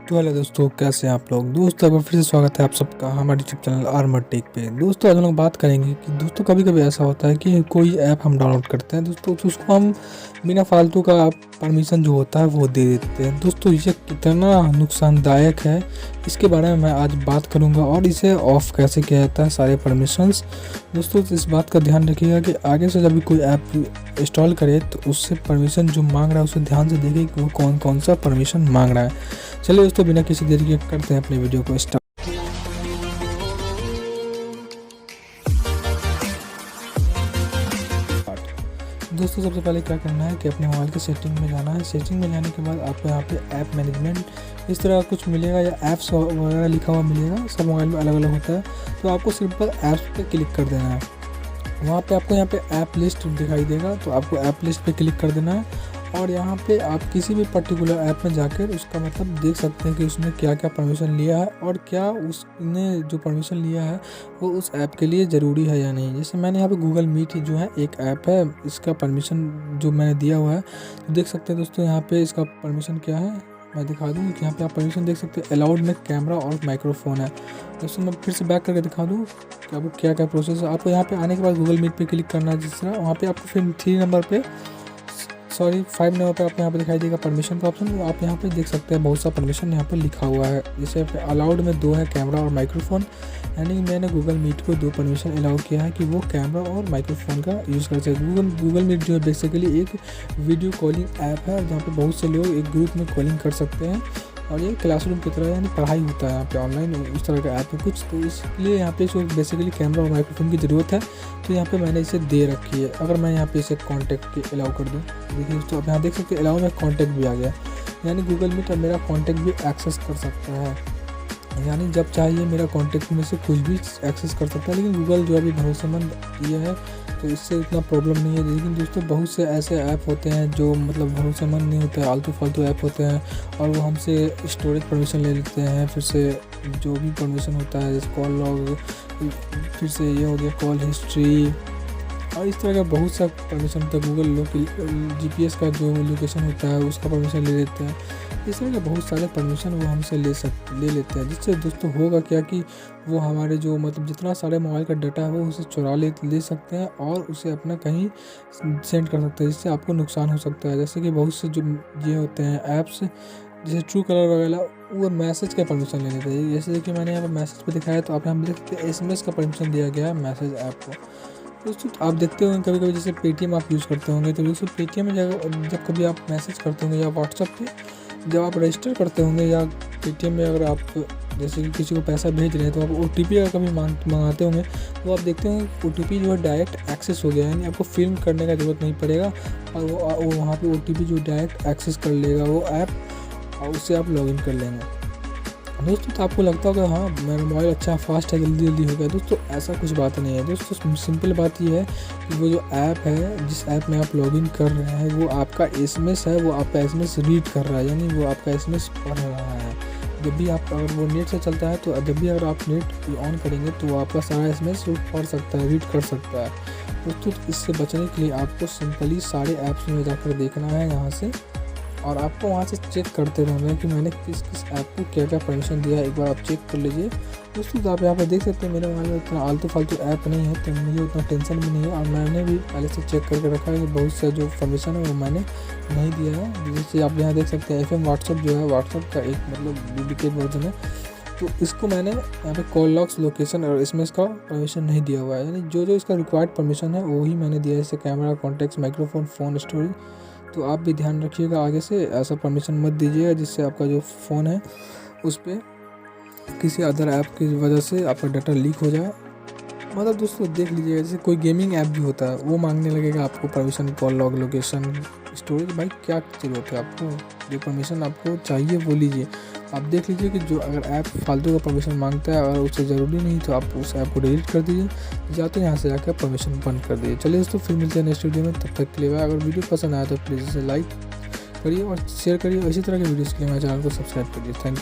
तो हेलो दोस्तों, कैसे हैं आप लोग। दोस्तों एक बार फिर से स्वागत है आप सबका हमारे यूट्यूब चैनल आर्मर टेक पे। दोस्तों आज हम लोग बात करेंगे कि दोस्तों कभी कभी ऐसा होता है कि कोई ऐप हम डाउनलोड करते हैं दोस्तों, तो उसको हम बिना फालतू का परमिशन जो होता है वो दे देते हैं। दोस्तों ये कितना नुकसानदायक है, इसके बारे में मैं आज बात करूँगा और इसे ऑफ़ कैसे किया जाता है सारे परमिशंस। दोस्तों इस बात का ध्यान रखिएगा कि आगे से जब भी कोई ऐप इंस्टॉल करे तो उससे परमिशन जो मांग रहा है उसे ध्यान से देखें कि वो कौन कौन सा परमिशन मांग रहा है। चलिए दोस्तों बिना किसी देरी के करते हैं अपने वीडियो को स्टार्ट। दोस्तों सबसे पहले क्या करना है कि अपने मोबाइल के सेटिंग में जाना है। सेटिंग में जाने के बाद आपको यहाँ पे ऐप मैनेजमेंट इस तरह कुछ मिलेगा या ऐप्स वगैरह लिखा हुआ मिलेगा, सब मोबाइल में अलग अलग होता है। तो आपको सिंपल ऐप्स पे क्लिक कर देना है। वहाँ पे आपको यहाँ पे ऐप लिस्ट दिखाई देगा, तो आपको ऐप लिस्ट पे क्लिक कर देना है और यहाँ पे आप किसी भी पर्टिकुलर ऐप में जाकर उसका मतलब देख सकते हैं कि उसने क्या क्या परमिशन लिया है और क्या उसने जो परमिशन लिया है वो उस ऐप के लिए ज़रूरी है या नहीं। जैसे मैंने यहाँ पे गूगल मीट जो है एक ऐप है, इसका परमिशन जो मैंने दिया हुआ है तो देख सकते हैं दोस्तों यहाँ पे इसका परमिशन क्या है, मैं दिखा दूँ कि यहाँ पे आप परमिशन देख सकते हैं। अलाउड में कैमरा और माइक्रोफोन है। दोस्तों मैं फिर से बैक करके दिखा दूँ कि आपको क्या क्या प्रोसेस है। आपको यहाँ पे आने के बाद गूगल मीट पे क्लिक करना है, जिस तरह वहाँ पे आपको फिर 5 नंबर पे आपको यहाँ पे दिखाई देगा परमिशन का ऑप्शन। आप यहाँ पे देख सकते हैं बहुत सा परमिशन यहाँ पे लिखा हुआ है। जैसे अलाउड में 2 है, कैमरा और माइक्रोफोन, यानी मैंने गूगल मीट को 2 परमिशन अलाउ किया है कि वो कैमरा और माइक्रोफोन का यूज़ कर सके। गूगल मीट जो है बेसिकली एक वीडियो कॉलिंग ऐप है जहाँ पे बहुत से लोग एक ग्रुप में कॉलिंग कर सकते हैं और ये क्लासरूम की तरह यानी पढ़ाई होता है यहाँ पे ऑनलाइन, उस तरह का ऐप है कुछ। तो इसलिए यहाँ पे इसको बेसिकली कैमरा और माइक्रोफोन की ज़रूरत है, तो यहाँ पे मैंने इसे दे रखी है। अगर मैं यहाँ पे इसे कॉन्टैक्ट के अलाउ कर दूँ, देखिए तो अब यहाँ देख सकते हैं अलाउ में कॉन्टैक्ट भी आ गया, यानी गूगल मीट अब मेरा कॉन्टैक्ट भी एक्सेस कर सकता है, यानी जब चाहिए मेरा कॉन्टैक्ट में से कुछ भी एक्सेस कर सकता है। लेकिन गूगल जो अभी भरोसेमंद ये है तो इससे इतना प्रॉब्लम नहीं है। लेकिन दोस्तों बहुत से ऐसे ऐप होते हैं जो मतलब भरोसेमंद नहीं होते हैं, आलतू फालतू ऐप होते हैं और वो हमसे स्टोरेज परमिशन ले लेते हैं। फिर से जो भी परमिशन होता है जैसे कॉल लॉग, फिर से ये हो गया कॉल हिस्ट्री और इस तरह का बहुत सा परमिशन होता है। गूगल GPS का जो लोकेशन होता है उसका परमिशन ले लेते हैं। इस तरह के बहुत सारे परमिशन वो हमसे ले लेते हैं, जिससे दोस्तों होगा क्या कि वो हमारे जो मतलब जितना सारे मोबाइल का डाटा है वो उसे चुरा ले सकते हैं और उसे अपना कहीं सेंड कर सकते हैं, जिससे आपको नुकसान हो सकता है। जैसे कि बहुत से जो ये होते हैं ऐप्स जैसे ट्रू कलर वगैरह, वो मैसेज का परमिशन ले लेते हैं। जैसे कि मैंने यहाँ पर मैसेज पे दिखाया तो आप यहाँ देख सकते हैं SMS का परमिशन दिया गया है मैसेज ऐप को। दोस्तों आप देखते होंगे कभी कभी जैसे पेटीएम आप यूज़ करते होंगे, तो दोस्तों पेटीएम में जब कभी आप मैसेज करते होंगे या व्हाट्सएप पे जब आप रजिस्टर करते होंगे या पेटीएम में अगर आप जैसे कि किसी को पैसा भेज रहे हैं तो आप OTP अगर कभी मंगाते होंगे तो आप देखते होंगे OTP जो है डायरेक्ट एक्सेस हो गया, यानी आपको फिल्म करने का ज़रूरत नहीं पड़ेगा और वो वहाँ पे OTP जो डायरेक्ट एक्सेस कर लेगा वो ऐप और उससे आप लॉगिन कर लेंगे। दोस्तों तो आपको लगता होगा हाँ मेरा मोबाइल अच्छा फास्ट है, जल्दी हो गया। दोस्तों ऐसा कुछ बात नहीं है। दोस्तों सिंपल बात ये है कि वो जो ऐप है जिस ऐप में आप लॉगिन कर रहे हैं वो आपका SMS है, वो आपका SMS रीड कर रहा है, यानी वो आपका SMS पढ़ रहा है। जब भी आप अगर वो नेट से चलता है तो जब भी अगर आप नेट ऑन करेंगे तो वो आपका सारा SMS पढ़ सकता है, रीड कर सकता है। दोस्तों इससे बचने के लिए आपको सिंपली सारे ऐप्स में जाकर देखना है यहाँ से और आपको वहाँ से चेक करते रहना है कि मैंने किस किस ऐप को क्या क्या परमिशन दिया है। एक बार आप चेक कर लीजिए। दोस्तों तो आप यहाँ पर देख सकते हैं मेरे मोबाइल में इतना आलतू फालतू ऐप नहीं है तो मुझे उतना टेंशन भी नहीं है और मैंने भी पहले से चेक करके रखा है कि बहुत सा जो परमिशन है वो मैंने नहीं दिया है। जैसे आप यहाँ देख सकते हैं FM व्हाट्सअप जो है व्हाट्सअप का एक मतलब डुप्लीकेट वर्जन है, तो इसको मैंने यहाँ पे कॉल लॉग्स, लोकेशन और SMS का परमिशन नहीं दिया हुआ है, यानी जो इसका रिक्वायर्ड परमिशन है वही मैंने दिया है, जैसे camera, contacts, microphone, phone storage. तो आप भी ध्यान रखिएगा आगे से ऐसा परमिशन मत दीजिएगा जिससे आपका जो फ़ोन है उस पर किसी अदर ऐप की वजह से आपका डाटा लीक हो जाए। मतलब दोस्तों देख लीजिएगा जैसे कोई गेमिंग ऐप भी होता है वो मांगने लगेगा आपको permission, call log, location, storage. भाई क्या ज़रूरत है आपको, जो परमिशन आपको चाहिए वो लीजिए। आप देख लीजिए कि जो अगर ऐप फालतू का परमिशन मांगता है और उससे ज़रूरी नहीं तो आप उस ऐप को डिलीट कर दीजिए, जाते यहाँ से जाकर परमिशन बंद कर दीजिए। चलिए दोस्तों फिर मिलते हैं नेक्स्ट वीडियो में, तब तक के लिए अगर वीडियो पसंद आया तो प्लीज़ इसे लाइक करिए और शेयर करिए। इसी तरह के वीडियोज़ के लिए मेरे चैनल को सब्सक्राइब करिए। Thank you.